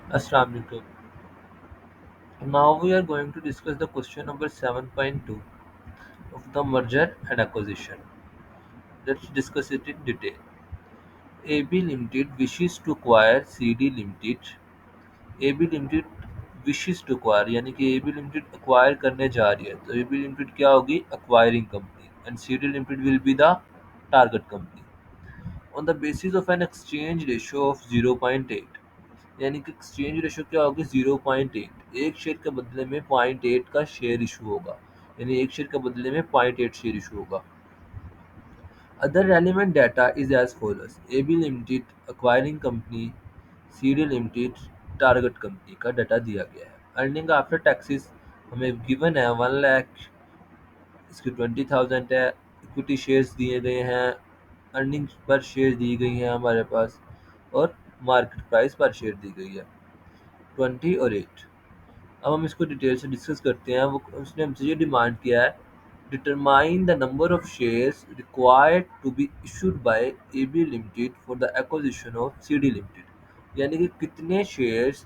Assalamu alaikum. Now we are going to discuss the question number 7.2 of the merger and acquisition. Let's discuss it in detail. AB Limited wishes to acquire CD Limited. AB Limited wishes to acquire यानी कि AB Limited acquire करने जा रही है तो AB Limited क्या होगी acquiring company and CD Limited will be the target company on the basis of an exchange ratio of 0.8 यानी कि एक्सचेंज रेशो क्या होगी 0.8 एक शेयर के बदले में 0.8 का शेयर इशू होगा यानी एक शेयर के बदले में 0.8 शेयर इशू होगा other relevant data is as follows AB limited acquiring company CD limited target company का डाटा दिया गया है अर्निंग आफ्टर टैक्सेस हमें गिवन है 1 लाख इसकी 20,000 है इक्विटी शेयर्स दिए गए हैं अर्निंग्स पर शेयर दी गई है हमारे पास और मार्केट प्राइस पर शेयर दी गई है 20 और 8 अब हम इसको डिटेल से डिस्कस करते हैं वो उसने हमसे ये डिमांड किया है determine the number of shares required to be issued by AB limited for the acquisition of CD limited यानी कि कितने शेयर्स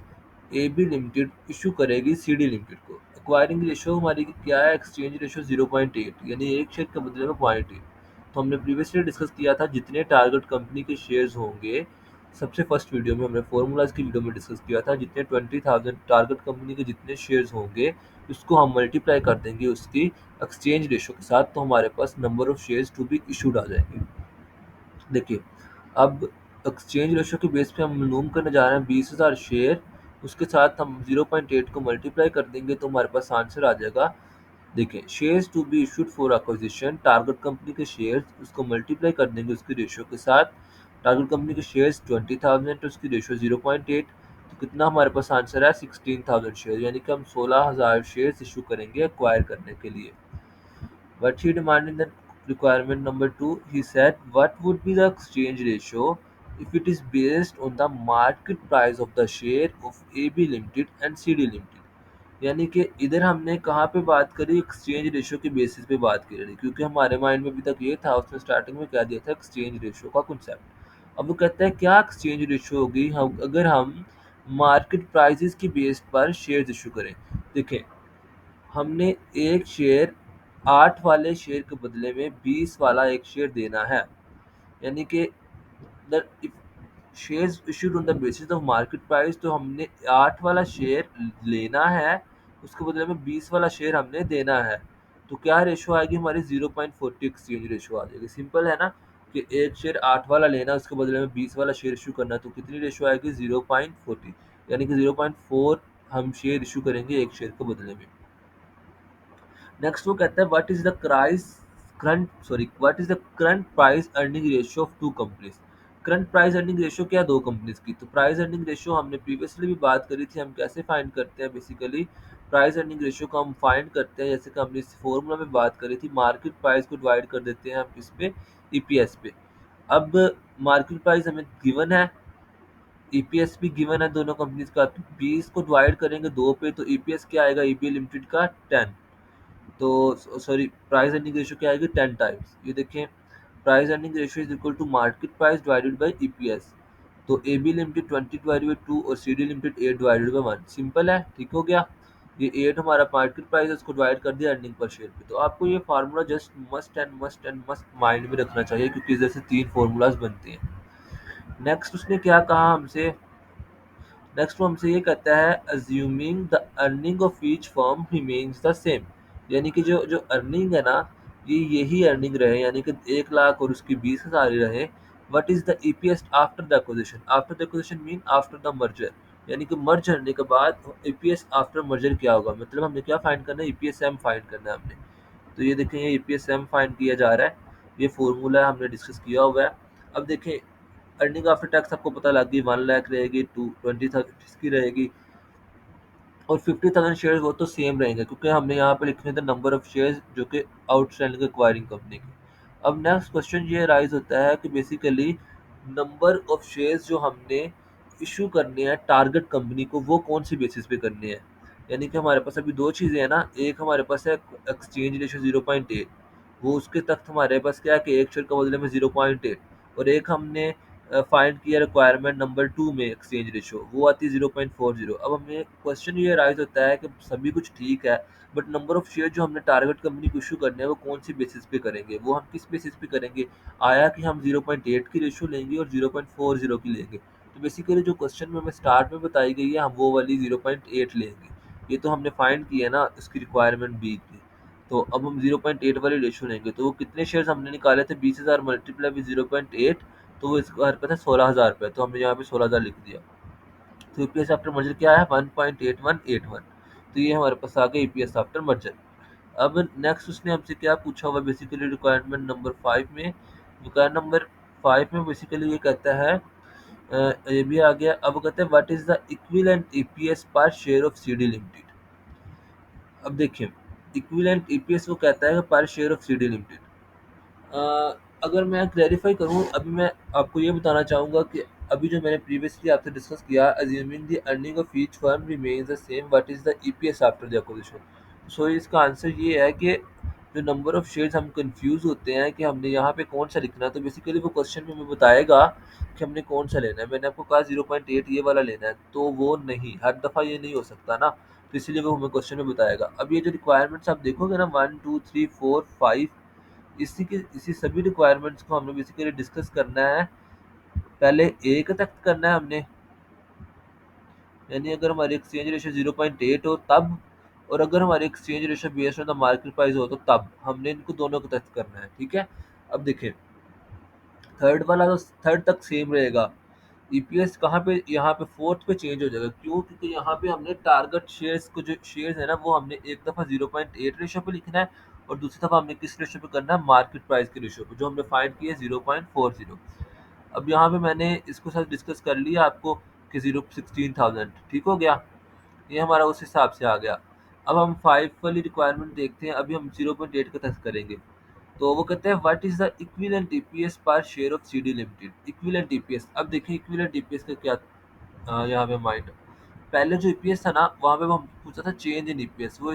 AB लिमिटेड इशू करेगी CD लिमिटेड को एक्वायरिंग रेशो हमारी क्या है एक्सचेंज रेशो 0.8 यानी एक शेयर के बदले में 0.8 तो हमने प्रीवियसली डिस्कस किया था जितने टारगेट कंपनी के शेयर्स होंगे सबसे फर्स्ट वीडियो में हमने फॉर्मूलाज की वीडियो में डिस्कस किया था जितने 20,000 टारगेट कंपनी के जितने शेयर्स होंगे उसको हम मल्टीप्लाई कर देंगे उसकी एक्सचेंज रेशो के साथ तो हमारे पास number of shares to be issued आ जाएंगे देखिए अब एक्सचेंज रेशो के बेस पे हम मालूम करने जा रहे हैं 20,000 शेयर उसके साथ हम 0.8 को मल्टीप्लाई कर देंगे तो हमारे पास आंसर आ जाएगा देखिए shares to be issued for acquisition target company के शेयर्स उसको मल्टीप्लाई कर देंगे उसकी रेशियो के साथ टारगेट कंपनी के शेयर्स 20,000 तो उसकी रेशियो 0.8 तो कितना हमारे पास आंसर है 16,000 शेयर यानी कि हम 16,000 शेयर्स इशू करेंगे एक्वायर करने के लिए what he demanded in the requirement number 2 he said what would be the exchange ratio if it is based on the market price of the share of AB limited and CD limited यानी कि इधर हमने कहाँ पे बात करी exchange ratio के basis पे बात करी क्योंकि हमारे माइंड में अभी तक ये था उसने स्टार्टिंग में क्या दिया था एक्सचेंज रेशियो का कॉन्सेप्ट अब वो कहता है क्या एक्सचेंज रेशियो होगी हम अगर हम मार्केट प्राइसेस की बेस पर शेयर इशू करें देखें हमने एक शेयर 8 वाले शेयर के बदले में 20 वाला एक शेयर देना है यानी कि the shares issued on the basis of market price तो हमने 8 वाला शेयर लेना है उसके बदले में 20 वाला शेयर हमने देना है तो क्या रेशो आएगी हमारी 0.40 एक्सचेंज रेशो आ जाएगी सिंपल है ना कि एक शेयर 8 वाला लेना उसके बदले में 20 वाला शेयर इशू करना तो कितनी रेशो आएगी 0.40 यानी कि 0.4 हम शेयर इशू करेंगे एक शेयर के बदले में नेक्स्ट वो कहता है what is the current price earning ratio of two companies current price earning ratio क्या दो कंपनीज की तो प्राइस अर्निंग रेशियो हमने प्रीवियसली भी बात करी थी हम कैसे फाइंड करते हैं बेसिकली प्राइस अर्निंग रेशियो को हम फाइंड करते हैं जैसे कि हमने इस फॉर्मूला में बात करी थी मार्केट प्राइस को डिवाइड कर देते हैं हम किस पे ईपीएस पे अब मार्केट प्राइस हमें गिवन है ईपीएस भी गिवन है दोनों कंपनीज का तो 20 को डिवाइड करेंगे दो पे तो ईपीएस क्या आएगा ईपीए लिमिटेड का 10 तो सॉरी प्राइस अर्निंग रेशियो क्या आएगी 10 टाइम्स ये देखें price earning ratio is equal to market price divided by EPS तो A B limited 20 divided by 2 और C D limited 8 divided by 1 simple है ठीक हो गया ये 8 हमारा मार्केट प्राइस है उसको डिवाइड कर दिया अर्निंग पर शेयर पे तो आपको ये फार्मूला जस्ट मस्ट माइंड में रखना चाहिए क्योंकि इधर से 3 फार्मूलाज बनते हैं नेक्स्ट उसने क्या कहा हमसे नेक्स्ट वो हमसे ये कहता है assuming the earning of each firm remains the same यानी कि जो जो अर्निंग है ना ये यही अर्निंग रहे यानी कि 1 लाख और उसकी 20,000 रहे what is the EPS after the acquisition mean after the merger यानी कि मर्ज करने के बाद ईपीएस आफ्टर मर्जर क्या होगा मतलब हमने क्या फाइंड करना है ईपीएस एम फाइंड करना है हमने तो ये देखें ये ईपीएस एम फाइंड किया जा रहा है ये फॉर्मूला हमने डिस्कस किया हुआ है अब देखें अर्निंग आफ्टर टैक्स आपको पता लग गई 1 लाख रहेगी 20,000 इसकी रहेगी और 50,000 शेयर वो तो सेम रहेंगे क्योंकि हमने यहाँ पे लिखे थे नंबर ऑफ शेयर्स जो कि आउटस्टैंडिंग एक्वायरिंग कंपनी की अब नेक्स्ट क्वेश्चन ये राइज होता है कि बेसिकली नंबर ऑफ शेयर्स जो हमने इशू करने हैं टारगेट कंपनी को वो कौन सी बेसिस पे करने हैं यानी कि हमारे पास अभी दो चीज़ें हैं ना एक हमारे पास है एक्सचेंज रेशो 0.8 वो उसके तख्त हमारे पास क्या है कि एक शेयर के बदले में 0.8 और एक हमने फाइंड किया रिक्वायरमेंट नंबर 2 में एक्सचेंज रेशियो, वो आती है 0.40। अब हमें क्वेश्चन ये राइज होता है कि सभी कुछ ठीक है, बट नंबर ऑफ शेयर जो हमने टारगेट कंपनी को इशू करने हैं वो कौन सी बेसिस पे करेंगे, वो हम किस बेसिस पे करेंगे। आया कि हम 0.8 की रेशियो लेंगे और 0.40 की लेंगे। तो बेसिकली जो क्वेश्चन में हमें स्टार्ट में बताई गई है हम वो वाली 0.8 लेंगे। ये तो हमने फाइंड किया है ना इसकी रिक्वायरमेंट बी की। तो अब हम 0.8 वाली रेशियो लेंगे, तो वो कितने शेयर्स हमने निकाले थे, 20,000 मल्टीप्लाई विद 0.8, तो वो इसका हमारे पास है 16,000 रुपये, तो हमने यहाँ पे 16,000 लिख दिया। तो ईपीएस आफ्टर मर्जर क्या है, 1.8181। तो ये हमारे पास आ गया ईपीएस आफ्टर मर्जर। अब नेक्स्ट उसने हमसे क्या पूछा हुआ बेसिकली रिक्वायरमेंट नंबर 5 में। रिक्वायरमेंट नंबर 5 में बेसिकली ये कहता है ये भी आ गया। अब कहते हैं what is the equivalent EPS per share of C D limited. अब देखिए, इक्विवेलेंट ईपीएस वो कहता है पर शेयर ऑफ सीडी लिमिटेड। अगर मैं क्लैरिफाई करूँ, अभी मैं आपको ये बताना चाहूँगा कि अभी जो मैंने प्रीवियसली आपसे डिस्कस किया, assuming the earning of each firm remains the same, what is the EPS after the acquisition. So इसका आंसर ये है कि जो नंबर ऑफ शेयर्स हम कंफ्यूज होते हैं कि हमने यहाँ पे कौन सा लिखना है, तो बेसिकली वो क्वेश्चन में हमें बताएगा कि हमने कौन सा लेना है। मैंने आपको कहा 0.8 ये वाला लेना है, तो वो नहीं, हर दफ़ा ये नहीं हो सकता ना, तो इसीलिए वो हमें क्वेश्चन में बताएगा। अब ये जो रिक्वायरमेंट्स आप देखोगे ना, 1 2 3 4 5, इसी सभी रिक्वायरमेंट्स को हमने बेसिकली डिस्कस करना है। पहले एक तक करना है हमने, यानी अगर हमारी एक्सचेंज रेशियो 0.8 हो तब, और अगर हमारी exchange ratio based on the market price हो तो तब हमने इनको दोनों को तक करना है। ठीक है। अब देखिए, थर्ड वाला तो थर्ड तक सेम रहेगा। ईपीएस कहाँ पे, यहाँ पे फोर्थ पे चेंज हो जाएगा। क्यों? क्योंकि यहाँ पे हमने टारगेट शेयर्स को, जो शेयर्स है ना, वो हमने एक दफ़ा 0.8 रेशियो पे लिखना है, और दूसरी दफ़ा हमने किस रेशियो पे करना है, मार्केट प्राइस के रेशियो पे, जो हमने फाइंड किया है 0.40। अब यहाँ पे मैंने इसको साथ डिस्कस कर लिया आपको कि 16,000 ठीक हो गया। ये हमारा उस हिसाब से आ गया। अब हम 5 वाली रिक्वायरमेंट देखते हैं। अभी हम 0.8 का टेस्ट करेंगे। तो वो कहते हैं what is the equivalent EPS per share of C D limited. Equivalent EPS, अब देखिए इक्विवेलेंट ईपीएस का क्या यहाँ पे माइंड। पहले जो ईपीएस था ना, वहाँ पे हम पूछा था चेंज इन ईपीएस, वो